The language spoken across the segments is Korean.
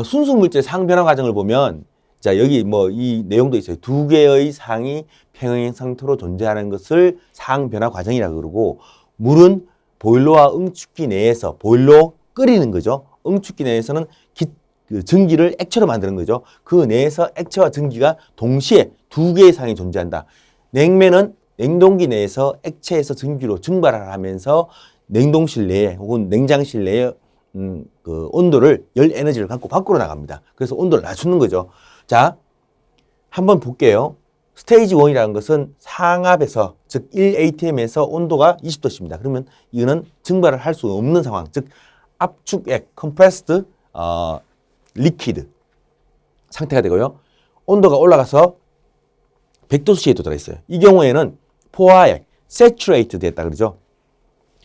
순수 물질의 상변화 과정을 보면 자, 여기 뭐 이 내용도 있어요. 두 개의 상이 평행 상태로 존재하는 것을 상변화 과정이라고 그러고, 물은 보일러와 응축기 내에서 보일러 끓이는 거죠. 응축기 내에서는 그 전기를 액체로 만드는 거죠. 그 내에서 액체와 전기가 동시에 두 개의 상이 존재한다. 냉매는 냉동기 내에서 액체에서 전기로 증발을 하면서 냉동실 내에 혹은 냉장실 내에 그 온도를 열 에너지를 갖고 밖으로 나갑니다. 그래서 온도를 낮추는 거죠. 자, 한번 볼게요. 스테이지 1이라는 것은 상압에서, 즉 1atm에서 온도가 20도씨입니다. 그러면 이거는 증발을 할 수 없는 상황, 즉 압축액, compressed liquid 상태가 되고요. 온도가 올라가서 100도씨에 도달했어요. 이 경우에는 포화액, saturated 됐다 그러죠.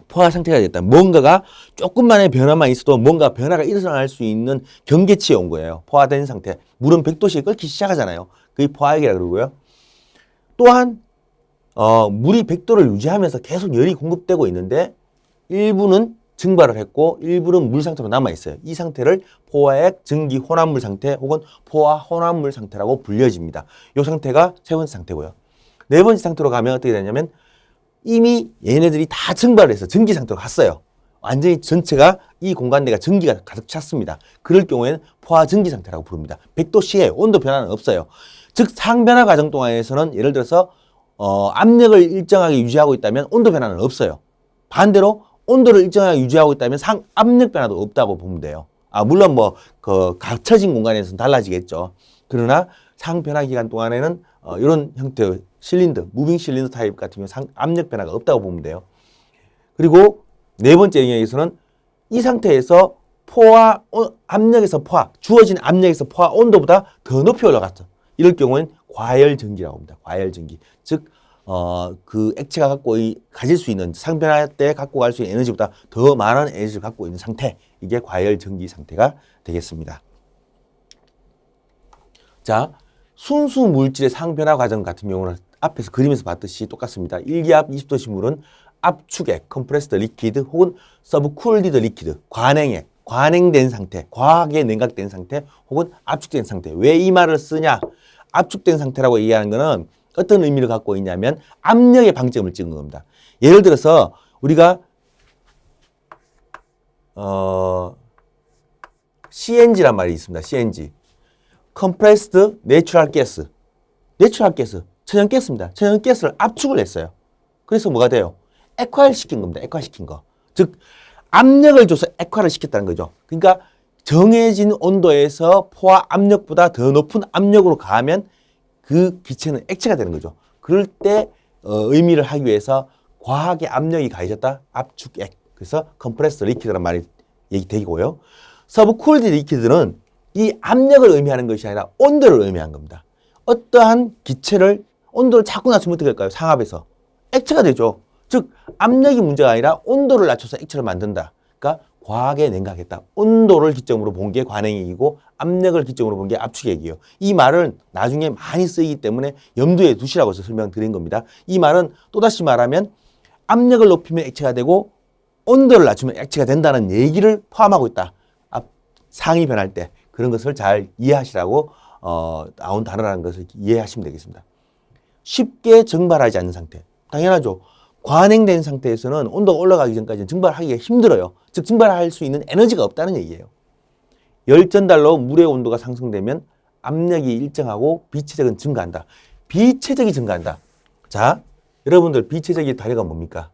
포화 상태가 됐다. 뭔가가 조금만의 변화만 있어도 뭔가 변화가 일어날 수 있는 경계치에 온 거예요. 포화된 상태. 물은 100도씨에 끓기 시작하잖아요. 그게 포화액이라고 그러고요. 또한 물이 100도를 유지하면서 계속 열이 공급되고 있는데 일부는 증발을 했고 일부는 물 상태로 남아있어요. 이 상태를 포화액 증기 혼합물 상태 혹은 포화 혼합물 상태라고 불려집니다. 이 상태가 세 번째 상태고요. 네 번째 상태로 가면 어떻게 되냐면 이미 얘네들이 다 증발을 해서 전기 상태로 갔어요. 완전히 전체가 이 공간 내가 전기가 가득 찼습니다. 그럴 경우에는 포화 전기 상태라고 부릅니다. 100도씨에 온도 변화는 없어요. 즉 상변화 과정 동안에서는 예를 들어서 압력을 일정하게 유지하고 있다면 온도 변화는 없어요. 반대로 온도를 일정하게 유지하고 있다면 압력 변화도 없다고 보면 돼요. 물론 뭐 그 갇혀진 공간에서는 달라지겠죠. 그러나 상변화 기간 동안에는 이런 형태의 실린더, 무빙 실린더 타입 같은 경우 압력 변화가 없다고 보면 돼요. 그리고 네 번째 영역에서는 이 상태에서 압력에서 주어진 압력에서 포화 온도보다 더 높이 올라갔죠. 이럴 경우는 과열전기라고 합니다. 과열전기. 즉, 그 액체가 가질 수 있는, 상변화 때 갖고 갈 수 있는 에너지보다 더 많은 에너지를 갖고 있는 상태. 이게 과열전기 상태가 되겠습니다. 자, 순수 물질의 상변화 과정 같은 경우는 앞에서 그림에서 봤듯이 똑같습니다. 1기압 20도씨 물은 압축액, compressed liquid 혹은 subcooled liquid, 관행액, 관행된 상태, 과하게 냉각된 상태 혹은 압축된 상태. 왜 이 말을 쓰냐? 압축된 상태라고 얘기하는 것은 어떤 의미를 갖고 있냐면 압력의 방점을 찍은 겁니다. 예를 들어서 우리가 CNG란 말이 있습니다. CNG. compressed natural gas. 내추럴 가스, 천연가스입니다. 천연가스를 압축을 했어요. 그래서 뭐가 돼요? 액화를 시킨 겁니다. 액화시킨 거. 즉 압력을 줘서 액화를 시켰다는 거죠. 그러니까 정해진 온도에서 포화 압력보다 더 높은 압력으로 가면 그 기체는 액체가 되는 거죠. 그럴 때 의미를 하기 위해서 과하게 압력이 가해졌다. 압축액. 그래서 compressed liquid라는 말이 얘기되고요. subcooled liquid는 이 압력을 의미하는 것이 아니라 온도를 의미하는 겁니다. 어떠한 기체를 온도를 자꾸 낮추면 어떻게 될까요? 상압에서 액체가 되죠. 즉 압력이 문제가 아니라 온도를 낮춰서 액체를 만든다. 그러니까 과하게 냉각했다. 온도를 기점으로 본 게 관행액이고 압력을 기점으로 본 게 압축액이에요. 이 말은 나중에 많이 쓰이기 때문에 염두에 두시라고 해서 설명드린 겁니다. 이 말은 또다시 말하면 압력을 높이면 액체가 되고 온도를 낮추면 액체가 된다는 얘기를 포함하고 있다. 상이 변할 때 그런 것을 잘 이해하시라고 나온 단어라는 것을 이해하시면 되겠습니다. 쉽게 증발하지 않는 상태. 당연하죠. 관행된 상태에서는 온도가 올라가기 전까지는 증발하기가 힘들어요. 즉 증발할 수 있는 에너지가 없다는 얘기예요. 열 전달로 물의 온도가 상승되면 압력이 일정하고 비체적은 증가한다. 비체적이 증가한다. 자, 여러분들 비체적인 단위가 뭡니까?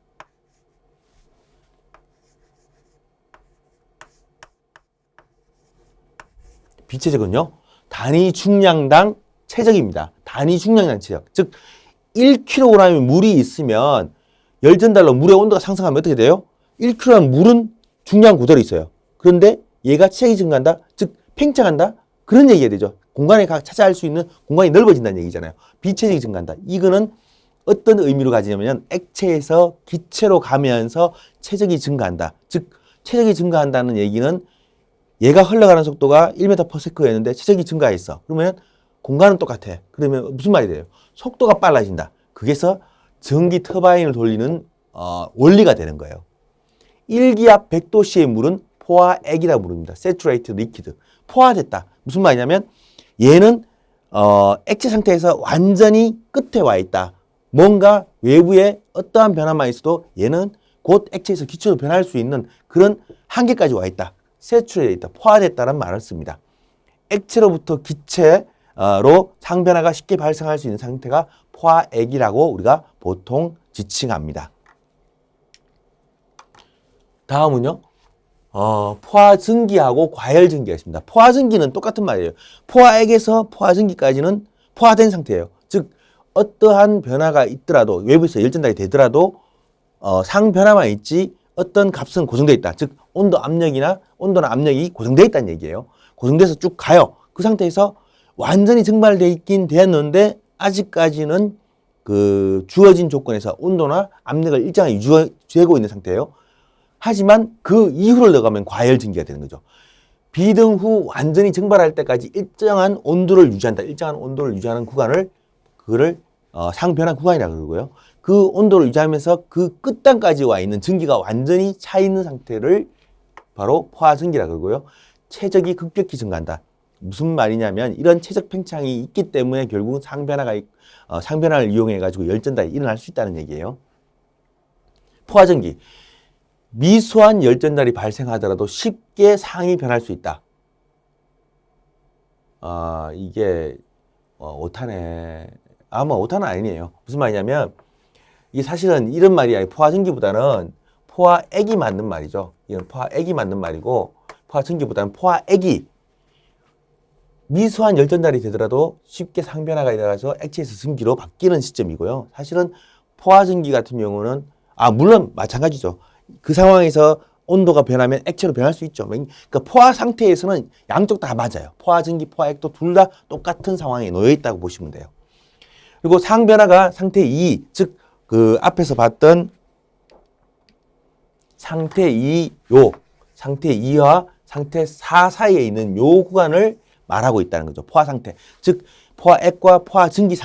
비체적은요. 단위 중량당 체적입니다. 단위 중량당 체적. 즉 1kg의 물이 있으면 열 전달로 물의 온도가 상승하면 어떻게 돼요? 1kg 물은 중량 그대로 있어요. 그런데 얘가 체적이 증가한다? 즉 팽창한다? 그런 얘기가 되죠. 공간에 차지할 수 있는 공간이 넓어진다는 얘기잖아요. 비체적이 증가한다. 이거는 어떤 의미로 가지냐면 액체에서 기체로 가면서 체적이 증가한다. 즉 체적이 증가한다는 얘기는 얘가 흘러가는 속도가 1m/s였는데 체적이 증가했어. 그러면 공간은 똑같아. 그러면 무슨 말이 돼요? 속도가 빨라진다. 그게서 전기 터바인을 돌리는 원리가 되는 거예요. 1기압 100도씨의 물은 포화액이라고 부릅니다. Saturated liquid. 포화됐다. 무슨 말이냐면 얘는 액체 상태에서 완전히 끝에 와 있다. 뭔가 외부에 어떠한 변화만 있어도 얘는 곧 액체에서 기체로 변할 수 있는 그런 한계까지 와 있다. saturated 있다. 포화됐다는 말을 씁니다. 액체로부터 기체로 상변화가 쉽게 발생할 수 있는 상태가 포화액이라고 우리가 보통 지칭합니다. 다음은요. 포화증기하고 과열증기가 있습니다. 포화증기는 똑같은 말이에요. 포화액에서 포화증기까지는 포화된 상태예요. 즉 어떠한 변화가 있더라도 외부에서 열전달이 되더라도 상변화만 있지 어떤 값은 고정되어 있다. 즉 온도나 압력이 고정되어 있다는 얘기예요. 고정돼서 쭉 가요. 그 상태에서 완전히 증발되어 있긴 되었는데 아직까지는 그 주어진 조건에서 온도나 압력을 일정하게 유지되고 있는 상태예요. 하지만 그 이후를 들어가면 과열증기가 되는 거죠. 비등 후 완전히 증발할 때까지 일정한 온도를 유지한다. 일정한 온도를 유지하는 구간을 그거를 상변화 구간이라고 그러고요. 그 온도를 유지하면서 그 끝단까지 와 있는 증기가 완전히 차 있는 상태를 바로 포화증기라고 그러고요. 최적이 급격히 증가한다. 무슨 말이냐면 이런 최적 팽창이 있기 때문에 결국 상변화를 이용해 가지고 열전달이 일어날 수 있다는 얘기예요. 포화증기. 미수한 열전달이 발생하더라도 쉽게 상이 변할 수 있다. 이게 오타네. 뭐 오타는 아니에요. 무슨 말이냐면 이게 사실은 이런 말이 아니고 포화증기보다는 포화액이 맞는 말이죠. 이건 포화액이 맞는 말이고 포화증기보다는 포화액이 미수한 열전달이 되더라도 쉽게 상변화가 일어나서 액체에서 증기로 바뀌는 시점이고요. 사실은 포화증기 같은 경우는 물론 마찬가지죠. 그 상황에서 온도가 변하면 액체로 변할 수 있죠. 그러니까 포화 상태에서는 양쪽 다 맞아요. 포화증기, 포화액도 둘 다 똑같은 상황에 놓여 있다고 보시면 돼요. 그리고 상변화가 상태 2, 즉 그 앞에서 봤던 상태 2와 상태 4 사이에 있는 요 구간을 말하고 있다는 거죠. 포화 상태. 즉 포화액과 포화증기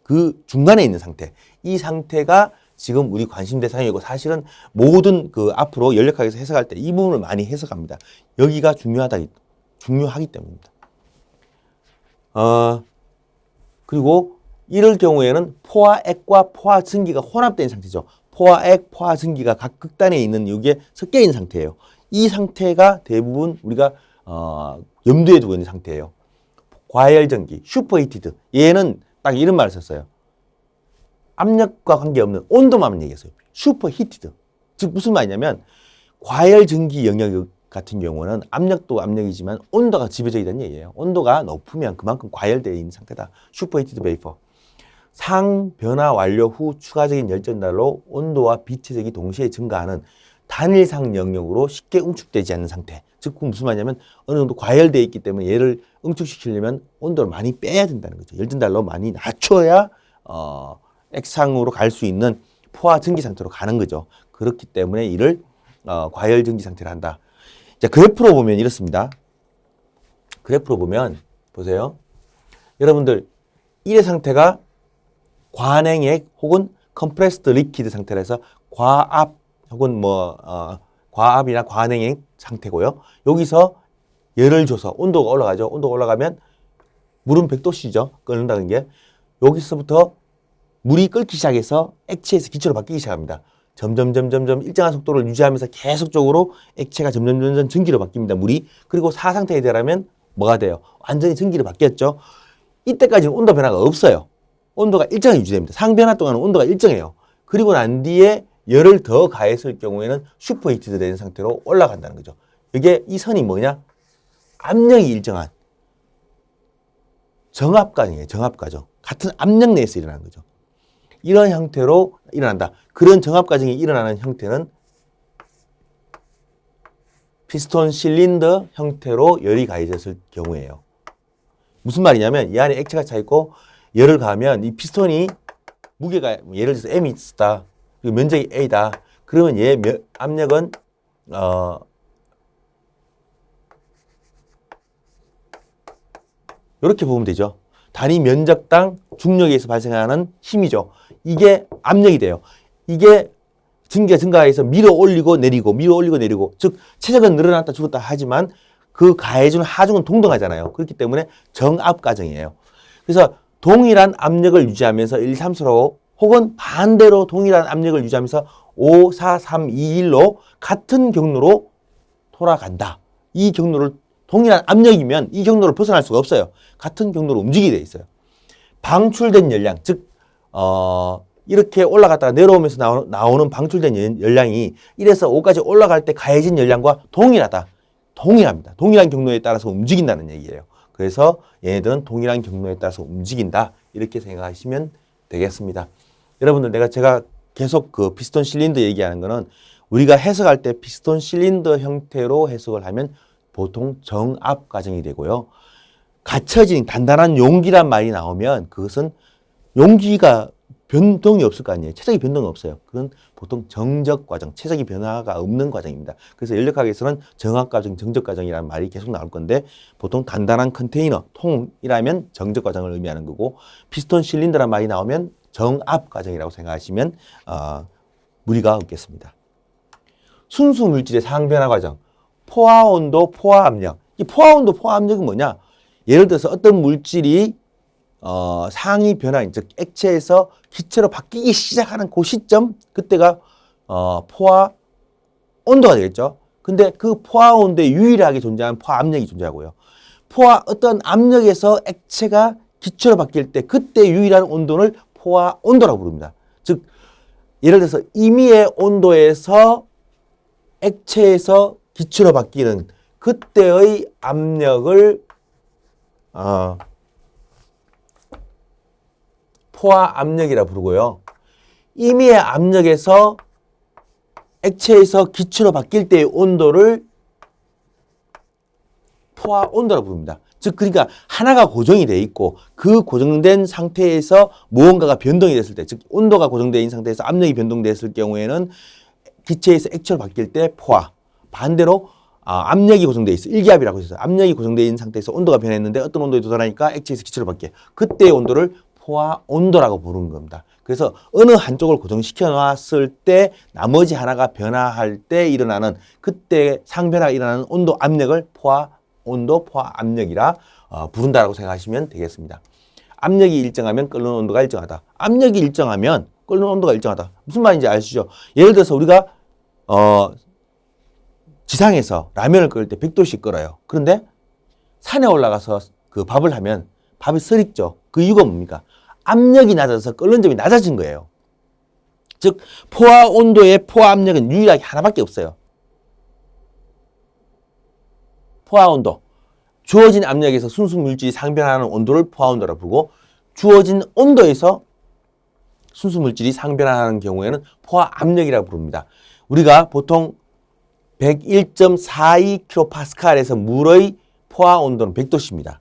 그 중간에 있는 상태. 이 상태가 지금 우리 관심 대상이고 사실은 모든 그 앞으로 연력학에서 해석할 때 이 부분을 많이 해석합니다. 여기가 중요하기 때문입니다. 그리고 이럴 경우에는 포화액과 포화증기가 혼합된 상태죠. 포화액, 포화증기가 각 극단에 있는 여기에 섞여 있는 상태예요. 이 상태가 대부분 우리가 염두에 두고 있는 상태예요. 과열전기, 슈퍼히티드. 얘는 딱 이런 말을 썼어요. 압력과 관계없는 온도만 얘기했어요. 슈퍼히티드. 즉 무슨 말이냐면 과열전기 영역 같은 경우는 압력도 압력이지만 온도가 지배적이라는 얘기예요. 온도가 높으면 그만큼 과열되어 있는 상태다. 슈퍼히티드 베이퍼. 상변화 완료 후 추가적인 열전달로 온도와 빛의 색이 동시에 증가하는 단일상 영역으로 쉽게 응축되지 않는 상태. 즉 무슨 말이냐면 어느 정도 과열되어 있기 때문에 얘를 응축시키려면 온도를 많이 빼야 된다는 거죠. 열전달로 많이 낮춰야 액상으로 갈 수 있는 포화증기 상태로 가는 거죠. 그렇기 때문에 이를 과열증기 상태를 한다. 자, 그래프로 보면 이렇습니다. 그래프로 보면 보세요. 여러분들 1의 상태가 관행액 혹은 컴프레스드 리퀴드 상태라서 과압 혹은 과압이나 관행액 상태고요. 여기서 열을 줘서 온도가 올라가죠. 온도가 올라가면 물은 100도씨죠. 끓는다는 게. 여기서부터 물이 끓기 시작해서 액체에서 기체로 바뀌기 시작합니다. 점점 일정한 속도를 유지하면서 계속적으로 액체가 점점 증기로 바뀝니다. 물이. 그리고 4 상태에 되려면 뭐가 돼요? 완전히 증기로 바뀌었죠. 이때까지는 온도 변화가 없어요. 온도가 일정하게 유지됩니다. 상변화 동안은 온도가 일정해요. 그리고 난 뒤에 열을 더 가했을 경우에는 슈퍼히티드 된 상태로 올라간다는 거죠. 이게 이 선이 뭐냐? 압력이 일정한 정압과정이에요. 정압과정. 같은 압력 내에서 일어나는 거죠. 이런 형태로 일어난다. 그런 정압과정이 일어나는 형태는 피스톤 실린더 형태로 열이 가해졌을 경우예요. 무슨 말이냐면 이 안에 액체가 차 있고 열을 가하면 이 피스톤이 무게가 예를 들어서 M이 있다. 그리고 면적이 A다. 그러면 얘 압력은 이렇게 보면 되죠. 단위 면적당 중력에서 발생하는 힘이죠. 이게 압력이 돼요. 이게 증가해서 밀어 올리고 내리고 밀어 올리고 내리고, 즉 체적은 늘어났다 줄었다 하지만 그 가해주는 하중은 동등하잖아요. 그렇기 때문에 정압 과정이에요. 그래서 동일한 압력을 유지하면서 1, 3, 4로 혹은 반대로 동일한 압력을 유지하면서 5, 4, 3, 2, 1로 같은 경로로 돌아간다. 이 경로를 동일한 압력이면 이 경로를 벗어날 수가 없어요. 같은 경로로 움직이게 돼 있어요. 방출된 열량, 즉 이렇게 올라갔다가 내려오면서 나오는 방출된 열량이 1에서 5까지 올라갈 때 가해진 열량과 동일하다. 동일합니다. 동일한 경로에 따라서 움직인다는 얘기예요. 그래서 얘네들은 동일한 경로에 따라서 움직인다. 이렇게 생각하시면 되겠습니다. 여러분들, 제가 계속 그 피스톤 실린더 얘기하는 거는 우리가 해석할 때 피스톤 실린더 형태로 해석을 하면 보통 정압 과정이 되고요. 갇혀진 단단한 용기란 말이 나오면 그것은 용기가 변동이 없을 거 아니에요. 체적이 변동이 없어요. 그건 보통 정적 과정, 체적이 변화가 없는 과정입니다. 그래서 연력학에서는 정압 과정, 정적 과정이라는 말이 계속 나올 건데, 보통 단단한 컨테이너, 통이라면 정적 과정을 의미하는 거고, 피스톤 실린더란 말이 나오면 정압 과정이라고 생각하시면 무리가 없겠습니다. 순수 물질의 상황 변화 과정, 포화 온도, 포화 압력. 이 포화 온도, 포화 압력은 뭐냐? 예를 들어서 어떤 물질이 상위 변화, 즉 액체에서 기체로 바뀌기 시작하는 그 시점, 그때가 포화 온도가 되겠죠. 근데 그 포화 온도에 유일하게 존재하는 포화 압력이 존재하고요. 어떤 압력에서 액체가 기체로 바뀔 때 그때 유일한 온도를 포화 온도라고 부릅니다. 즉 예를 들어서 임의의 온도에서 액체에서 기체로 바뀌는 그때의 압력을 포화 압력이라 부르고요. 임의의 압력에서 액체에서 기체로 바뀔 때의 온도를 포화 온도라고 부릅니다. 즉 그러니까 하나가 고정이 돼 있고 그 고정된 상태에서 무언가가 변동이 됐을 때, 즉 온도가 고정되어 있는 상태에서 압력이 변동됐을 경우에는 기체에서 액체로 바뀔 때 포화, 반대로 압력이 고정되어 있어. 일기압이라고 했어요. 압력이 고정되어 있는 상태에서 온도가 변했는데 어떤 온도에 도달하니까 액체에서 기체로 바뀌어요. 그때의 온도를 포화 온도라고 부르는 겁니다. 그래서 어느 한쪽을 고정시켜 놨을 때 나머지 하나가 변화할 때 일어나는, 그때 상변화가 일어나는 온도 압력을 포화 온도, 포화 압력이라 부른다라고 생각하시면 되겠습니다. 압력이 일정하면 끓는 온도가 일정하다. 압력이 일정하면 끓는 온도가 일정하다. 무슨 말인지 아시죠? 예를 들어서 우리가 지상에서 라면을 끓일 때 100도씩 끓어요. 그런데 산에 올라가서 그 밥을 하면 밥이 설익죠. 그 이유가 뭡니까? 압력이 낮아서 끓는 점이 낮아진 거예요. 즉 포화 온도의 포화 압력은 유일하게 하나밖에 없어요. 포화 온도. 주어진 압력에서 순수 물질이 상변하는 온도를 포화 온도라고 부르고, 주어진 온도에서 순수 물질이 상변하는 경우에는 포화 압력이라고 부릅니다. 우리가 보통 101.42kPa에서 물의 포화 온도는 100도씨입니다.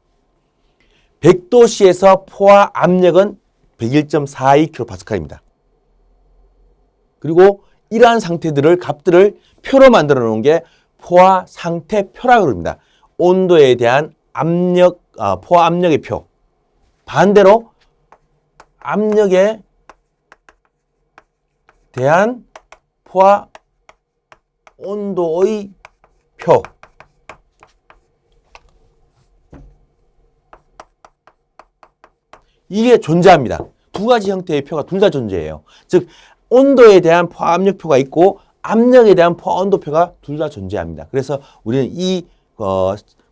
100도씨에서 포화 압력은 101.42kPa입니다. 그리고 이러한 상태들을 값들을 표로 만들어 놓은 게 포화 상태표라고 합니다. 온도에 대한 압력, 포화 압력의 표. 반대로 압력에 대한 포화 온도의 표. 이게 존재합니다. 두 가지 형태의 표가 둘 다 존재해요. 즉 온도에 대한 포화 압력표가 있고 압력에 대한 포화 온도표가 둘 다 존재합니다. 그래서 우리는 이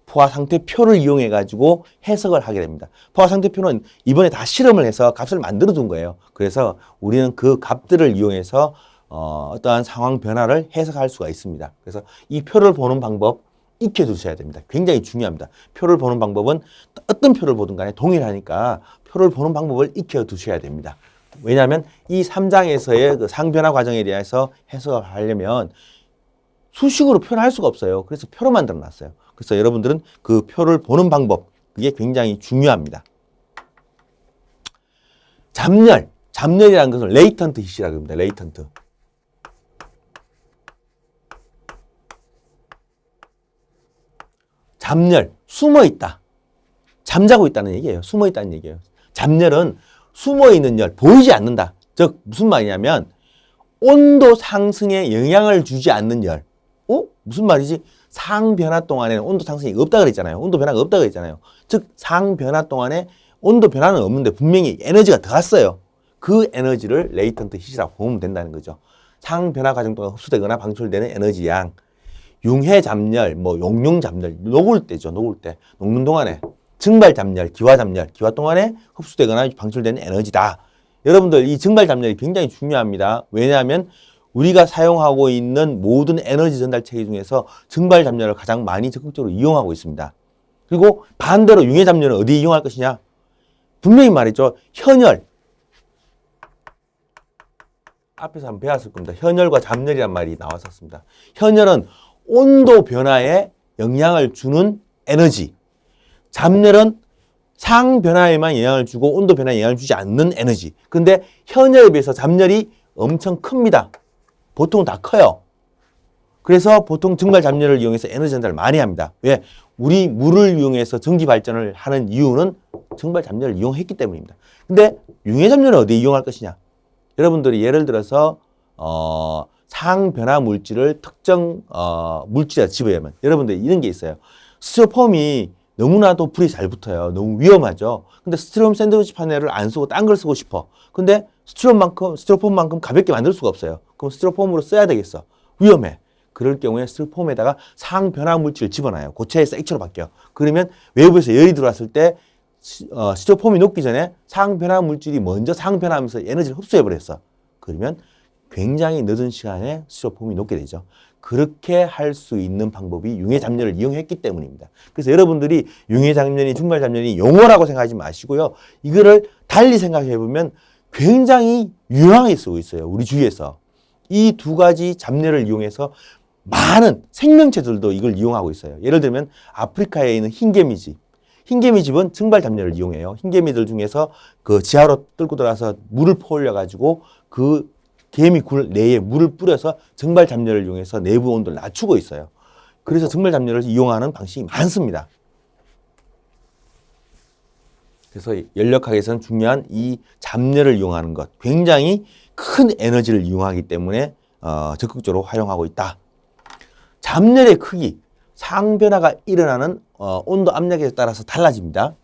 포화 상태표를 이용해 가지고 해석을 하게 됩니다. 포화 상태표는 이번에 다 실험을 해서 값을 만들어 둔 거예요. 그래서 우리는 그 값들을 이용해서 어떠한 상황 변화를 해석할 수가 있습니다. 그래서 이 표를 보는 방법 익혀 두셔야 됩니다. 굉장히 중요합니다. 표를 보는 방법은 어떤 표를 보든 간에 동일하니까 표를 보는 방법을 익혀 두셔야 됩니다. 왜냐하면 이 3장에서의 그 상변화 과정에 대해서 해석을 하려면 수식으로 표현할 수가 없어요. 그래서 표로 만들어 놨어요. 그래서 여러분들은 그 표를 보는 방법, 그게 굉장히 중요합니다. 잠열이라는 것은 레이턴트 히시라고 합니다. 레이턴트. 잠열, 숨어있다. 잠자고 있다는 얘기예요. 숨어있다는 얘기예요. 잠열은 숨어있는 열, 보이지 않는다. 즉 무슨 말이냐면 온도 상승에 영향을 주지 않는 열. 무슨 말이지? 상변화 동안에는 온도 상승이 없다 그랬잖아요. 온도 변화가 없다 그랬잖아요. 즉 상변화 동안에 온도 변화는 없는데 분명히 에너지가 들어갔어요. 그 에너지를 레이턴트 히트라고 보면 된다는 거죠. 상변화 과정 동안 흡수되거나 방출되는 에너지 양. 융해 잠열, 용융 잠열, 녹을 때죠. 녹을 때. 녹는 동안에 증발 잠열, 기화 잠열, 기화 동안에 흡수되거나 방출되는 에너지다. 여러분들 이 증발 잠열이 굉장히 중요합니다. 왜냐하면 우리가 사용하고 있는 모든 에너지 전달 체계 중에서 증발 잠열을 가장 많이 적극적으로 이용하고 있습니다. 그리고 반대로 융해 잠열은 어디에 이용할 것이냐? 분명히 말했죠. 현열. 앞에서 한번 배웠을 겁니다. 현열과 잠열이란 말이 나왔었습니다. 현열은 온도 변화에 영향을 주는 에너지. 잠열은 상변화에만 영향을 주고 온도 변화에 영향을 주지 않는 에너지. 근데 현열에 비해서 잠열이 엄청 큽니다. 보통 다 커요. 그래서 보통 증발 잠열을 이용해서 에너지 전달을 많이 합니다. 왜? 우리 물을 이용해서 전기 발전을 하는 이유는 증발 잠열을 이용했기 때문입니다. 근데 융해 잠열은 어디에 이용할 것이냐? 여러분들이 예를 들어서 상변화 물질을 특정 물질에 집어야면 여러분들 이런 게 있어요. 스티로폼이 너무나도 불이 잘 붙어요. 너무 위험하죠. 근데 스티로폼 샌드위치 파넬을 안 쓰고 딴 걸 쓰고 싶어. 근데 스티로폼만큼 가볍게 만들 수가 없어요. 그럼 스티로폼으로 써야 되겠어. 위험해. 그럴 경우에 스티로폼에다가 상변화 물질을 집어넣어요. 고체에서 액체로 바뀌어. 그러면 외부에서 열이 들어왔을 때 스티로폼이 녹기 전에 상변화 물질이 먼저 상변하면서 에너지를 흡수해버렸어. 그러면 굉장히 늦은 시간에 스티로폼이 녹게 되죠. 그렇게 할 수 있는 방법이 융해 잠열을 이용했기 때문입니다. 그래서 여러분들이 융해 잠열이 증발 잠열이 용어라고 생각하지 마시고요. 이거를 달리 생각해 보면 굉장히 유용하게 쓰고 있어요. 우리 주위에서. 이 두 가지 잠열을 이용해서 많은 생명체들도 이걸 이용하고 있어요. 예를 들면 아프리카에 있는 흰개미집. 흰개미집은 증발 잠열을 이용해요. 흰개미들 중에서 그 지하로 뚫고 들어가서 물을 퍼올려 가지고 그 개미 굴 내에 물을 뿌려서 증발 잠열을 이용해서 내부 온도를 낮추고 있어요. 그래서 증발 잠열을 이용하는 방식이 많습니다. 그래서 연력학에서는 중요한 이 잠열을 이용하는 것, 굉장히 큰 에너지를 이용하기 때문에 적극적으로 활용하고 있다. 잠열의 크기, 상변화가 일어나는 온도 압력에 따라서 달라집니다.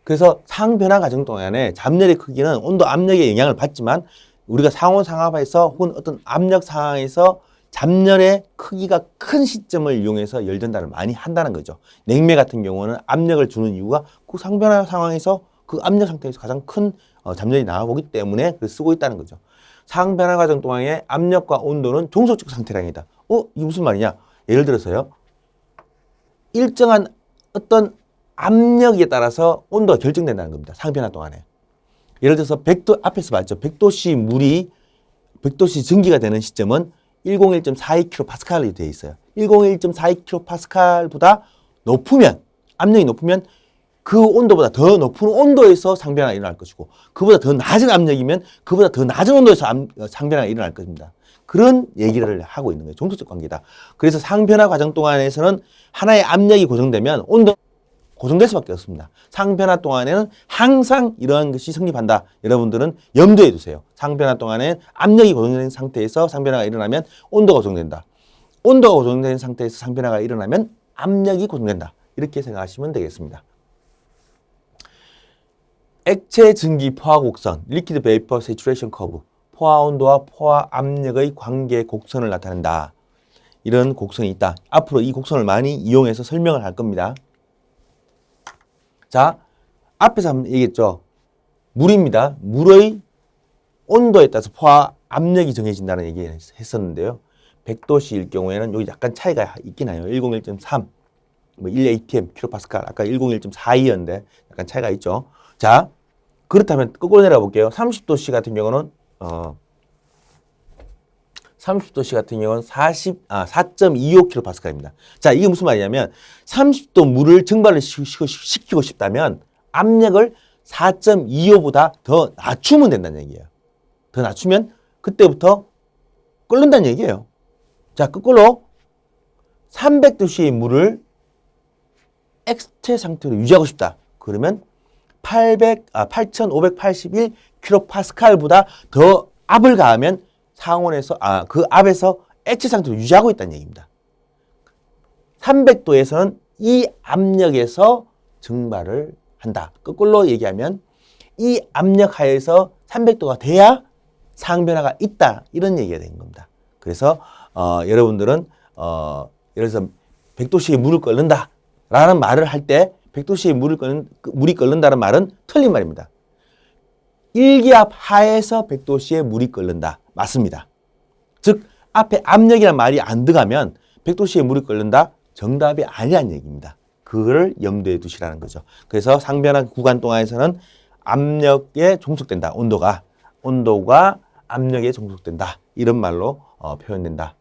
그래서 상변화 과정 동안에 잠열의 크기는 온도 압력에 영향을 받지만 우리가 상온상압에서 혹은 어떤 압력 상황에서 잠열의 크기가 큰 시점을 이용해서 열 전달을 많이 한다는 거죠. 냉매 같은 경우는 압력을 주는 이유가 그 상변화 상황에서 그 압력 상태에서 가장 큰 잠열이 나오기 때문에 그걸 쓰고 있다는 거죠. 상변화 과정 동안의 압력과 온도는 종속적 상태량이다. 이게 무슨 말이냐? 예를 들어서요. 일정한 어떤 압력에 따라서 온도가 결정된다는 겁니다. 상변화 동안에. 예를 들어서 100도, 앞에서 봤죠. 100도씨 100도씨 전기가 되는 시점은 101.42kPa이 되어 있어요. 101.42kPa보다 높으면, 압력이 높으면 그 온도보다 더 높은 온도에서 상변화가 일어날 것이고, 그보다 더 낮은 압력이면 그보다 더 낮은 온도에서 상변화가 일어날 것입니다. 그런 얘기를 하고 있는 거예요. 종속적 관계다. 그래서 상변화 과정 동안에서는 하나의 압력이 고정되면 온도 고정될 수밖에 없습니다. 상변화 동안에는 항상 이러한 것이 성립한다. 여러분들은 염두에 두세요. 상변화 동안에 압력이 고정된 상태에서 상변화가 일어나면 온도가 고정된다. 온도가 고정된 상태에서 상변화가 일어나면 압력이 고정된다. 이렇게 생각하시면 되겠습니다. 액체 증기 포화 곡선, Liquid Vapor Saturation Curve, 포화 온도와 포화 압력의 관계 곡선을 나타낸다. 이런 곡선이 있다. 앞으로 이 곡선을 많이 이용해서 설명을 할 겁니다. 자, 앞에서 한번 얘기했죠. 물입니다. 물의 온도에 따라서 포화 압력이 정해진다는 얘기를 했었는데요. 100도씨일 경우에는 여기 약간 차이가 있긴 해요. 101.3, 1atm, kPa, 아까 101.42였는데 약간 차이가 있죠. 자, 그렇다면 거꾸로 내려가 볼게요. 30도씨 같은 경우는 4.25kPa입니다. 자, 이게 무슨 말이냐면 30도 물을 증발을 시키고 싶다면 압력을 4.25보다 더 낮추면 된다는 얘기예요. 더 낮추면 그때부터 끓는다는 얘기예요. 자, 거꾸로 300도씨의 물을 액체 상태로 유지하고 싶다. 그러면 8581kPa보다 더 압을 가하면 상온에서 그 압에서 액체 상태로 유지하고 있다는 얘기입니다. 300도에서는 이 압력에서 증발을 한다. 거꾸로 얘기하면 이 압력 하에서 300도가 돼야 상변화가 있다. 이런 얘기가 되는 겁니다. 그래서 여러분들은 예를 들어서 100도씨에 물을 끓는다 라는 말을 할 때 100도씨에 물이 끓는다는 말은 틀린 말입니다. 일기압 하에서 100도씨에 물이 끓는다. 맞습니다. 즉 앞에 압력이라는 말이 안 들어가면 100도씨에 물이 끓는다. 정답이 아니라는 얘기입니다. 그거를 염두에 두시라는 거죠. 그래서 상변화 구간 동안에서는 압력에 종속된다. 온도가 압력에 종속된다. 이런 말로 표현된다.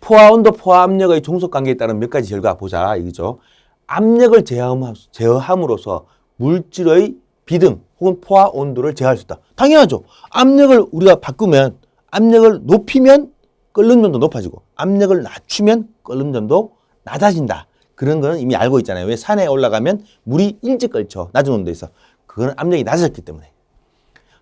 포화 온도, 포화 압력의 종속 관계에 따른 몇 가지 결과 보자. 이거죠. 압력을 제어함으로써 물질의 비등 혹은 포화 온도를 제어할 수 있다. 당연하죠. 압력을 우리가 바꾸면 압력을 높이면 끓는 점도 높아지고 압력을 낮추면 끓는 점도 낮아진다. 그런 거는 이미 알고 있잖아요. 왜 산에 올라가면 물이 일찍 끓죠. 낮은 온도에서. 그거는 압력이 낮아졌기 때문에.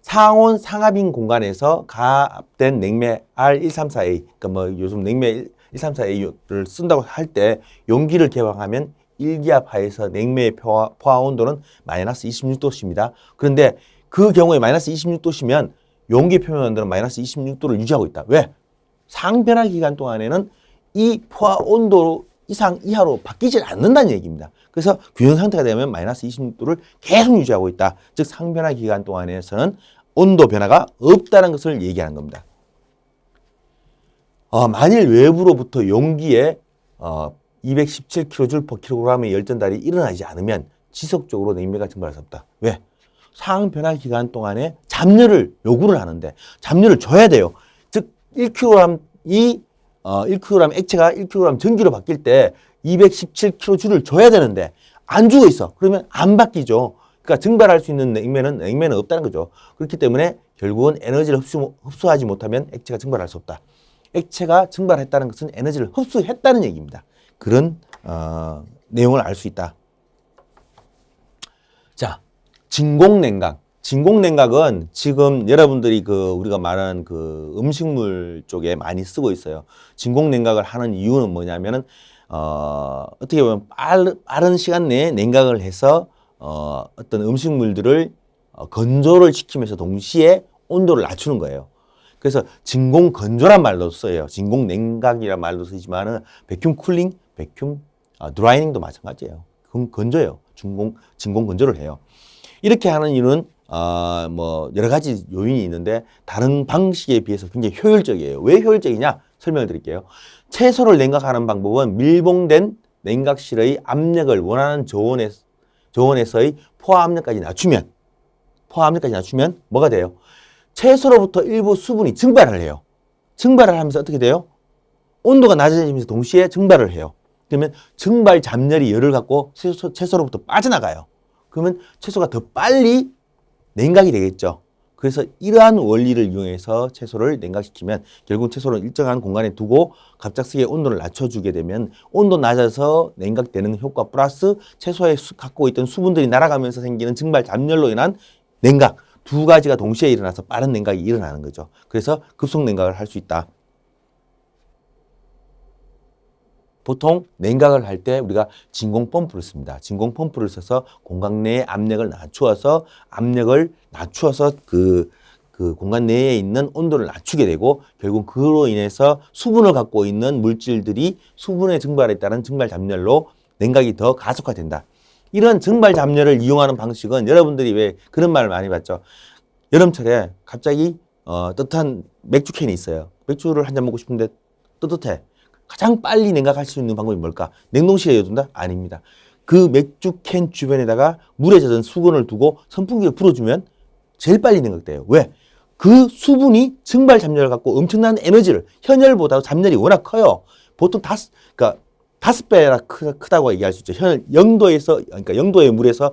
상온 상압인 공간에서 가압된 냉매 R134A, 그러니까 뭐 요즘 냉매 134A를 쓴다고 할 때 용기를 개방하면 일기압 하에서 냉매의 포화 온도는 마이너스 26도씨입니다. 그런데 그 경우에 마이너스 26도씨면 용기 표면 온도는 마이너스 26도를 유지하고 있다. 왜? 상변화 기간 동안에는 이 포화 온도 이상 이하로 바뀌질 않는다는 얘기입니다. 그래서 균형 상태가 되면 마이너스 26도를 계속 유지하고 있다. 즉 상변화 기간 동안에서는 온도 변화가 없다는 것을 얘기하는 겁니다. 만일 외부로부터 용기에 217kJ/kg의 열전달이 일어나지 않으면 지속적으로 냉매가 증발할 수 없다. 왜? 상변화 기간 동안에 잡열을 요구를 하는데 잡열을 줘야 돼요. 즉 1kg이 1kg 액체가 1kg 전기로 바뀔 때 217kJ를 줘야 되는데 안 주고 있어. 그러면 안 바뀌죠. 그러니까 증발할 수 있는 냉매는 없다는 거죠. 그렇기 때문에 결국은 에너지를 흡수하지 못하면 액체가 증발할 수 없다. 액체가 증발했다는 것은 에너지를 흡수했다는 얘기입니다. 그런 내용을 알 수 있다. 자, 진공냉각. 진공냉각은 지금 여러분들이 우리가 말하는 음식물 쪽에 많이 쓰고 있어요. 진공냉각을 하는 이유는 뭐냐면은 어떻게 보면 빠른 시간 내에 냉각을 해서 어떤 음식물들을 건조를 시키면서 동시에 온도를 낮추는 거예요. 그래서 진공 건조란 말도 써요. 진공 냉각이란 말도 쓰지만은 베큐um 쿨링, 베큐um 드라이닝도 마찬가지예요. 그건 건조예요. 진공 건조를 해요. 이렇게 하는 이유는 뭐 여러 가지 요인이 있는데 다른 방식에 비해서 굉장히 효율적이에요. 왜 효율적이냐? 설명을 드릴게요. 채소를 냉각하는 방법은 밀봉된 냉각실의 압력을 원하는 저온에서의 포화 압력까지 낮추면 뭐가 돼요? 채소로부터 일부 수분이 증발을 해요. 증발을 하면서 어떻게 돼요? 온도가 낮아지면서 동시에 증발을 해요. 그러면 증발 잡열이 열을 갖고 채소로부터 빠져나가요. 그러면 채소가 더 빨리 냉각이 되겠죠. 그래서 이러한 원리를 이용해서 채소를 냉각시키면 결국 채소를 일정한 공간에 두고 갑작스레 온도를 낮춰주게 되면 온도 낮아서 냉각되는 효과 플러스 채소에 갖고 있던 수분들이 날아가면서 생기는 증발 잡열로 인한 냉각 두 가지가 동시에 일어나서 빠른 냉각이 일어나는 거죠. 그래서 급속 냉각을 할 수 있다. 보통 냉각을 할 때 우리가 진공 펌프를 씁니다. 진공 펌프를 써서 공간 내의 압력을 낮추어서 그 공간 내에 있는 온도를 낮추게 되고 결국 그로 인해서 수분을 갖고 있는 물질들이 수분의 증발에 따른 증발 잡열로 냉각이 더 가속화된다. 이런 증발 잡열을 이용하는 방식은 여러분들이 왜 그런 말을 많이 봤죠. 여름철에 갑자기 뜨뜻한 맥주 캔이 있어요. 맥주를 한 잔 먹고 싶은데 뜨뜻해. 가장 빨리 냉각할 수 있는 방법이 뭘까? 냉동실에 넣어둔다? 아닙니다. 그 맥주 캔 주변에다가 물에 젖은 수건을 두고 선풍기를 불어주면 제일 빨리 냉각돼요. 왜? 그 수분이 증발 잡열을 갖고 엄청난 에너지를 현열보다 잡열이 워낙 커요. 보통 그러니까 5배나 크다고 얘기할 수 있죠. 그러니까 0도의 물에서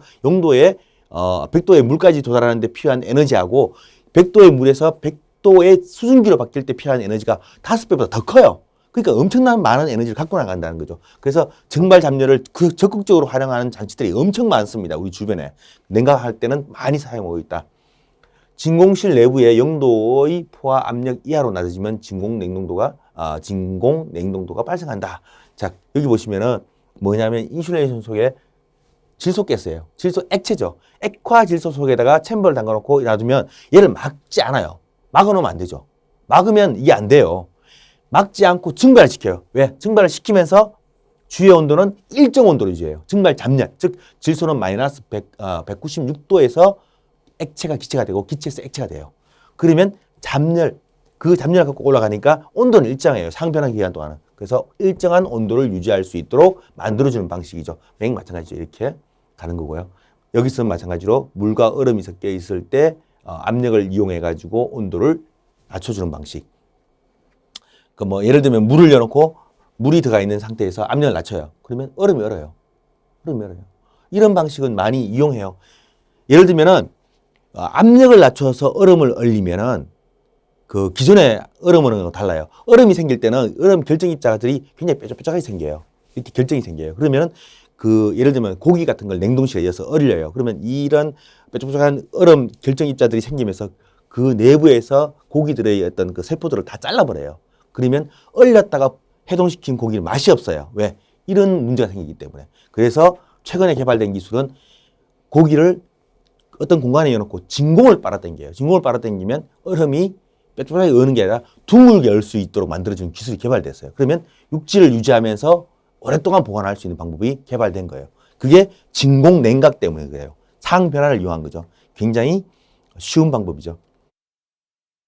100도의 물까지 도달하는 데 필요한 에너지하고 100도의 물에서 100도의 수증기로 바뀔 때 필요한 에너지가 5배보다 더 커요. 그러니까 엄청난 많은 에너지를 갖고 나간다는 거죠. 그래서 증발 잡열을 적극적으로 활용하는 장치들이 엄청 많습니다. 우리 주변에. 냉각할 때는 많이 사용하고 있다. 진공실 내부의 0도의 포화 압력 이하로 낮아지면 진공 냉동도가 발생한다. 자, 여기 보시면은 뭐냐면 인슐레이션 속에 질소가스예요. 질소 액체죠. 액화 질소 속에다가 챔버를 담가놓고 놔두면 얘를 막지 않아요. 막아놓으면 안 되죠. 막으면 이게 안 돼요. 막지 않고 증발을 시켜요. 왜? 증발을 시키면서 주요 온도는 일정 온도로 유지해요. 증발 잡열, 즉 질소는 마이너스 196도에서 액체가 기체가 되고 기체에서 액체가 돼요. 그러면 그 잡열을 갖고 올라가니까 온도는 일정해요. 상변화 기간 동안은. 그래서 일정한 온도를 유지할 수 있도록 만들어주는 방식이죠. 맥 마찬가지죠. 이렇게 가는 거고요. 여기서는 마찬가지로 물과 얼음이 섞여 있을 때 압력을 이용해 가지고 온도를 낮춰주는 방식. 그 뭐 예를 들면 물을 열어놓고 물이 들어가 있는 상태에서 압력을 낮춰요. 그러면 얼음이 얼어요. 얼음이 얼어요. 이런 방식은 많이 이용해요. 예를 들면은 압력을 낮춰서 얼음을 얼리면은 그 기존의 얼음은 달라요. 얼음이 생길 때는 얼음 결정 입자들이 굉장히 뾰족뾰족하게 생겨요. 이렇게 결정이 생겨요. 그러면 그 예를 들면 고기 같은 걸 냉동실에 넣어서 얼려요. 그러면 이런 뾰족뾰족한 얼음 결정 입자들이 생기면서 그 내부에서 고기들의 어떤 그 세포들을 다 잘라버려요. 그러면 얼렸다가 해동시킨 고기는 맛이 없어요. 왜? 이런 문제가 생기기 때문에. 그래서 최근에 개발된 기술은 고기를 어떤 공간에 넣어놓고 진공을 빨아당겨요. 진공을 빨아당기면 얼음이 뾰족하게 어는 게 아니라 둥글게 얼 수 있도록 만들어주는 기술이 개발됐어요. 그러면 육질을 유지하면서 오랫동안 보관할 수 있는 방법이 개발된 거예요. 그게 진공 냉각 때문에 그래요. 상변화를 이용한 거죠. 굉장히 쉬운 방법이죠.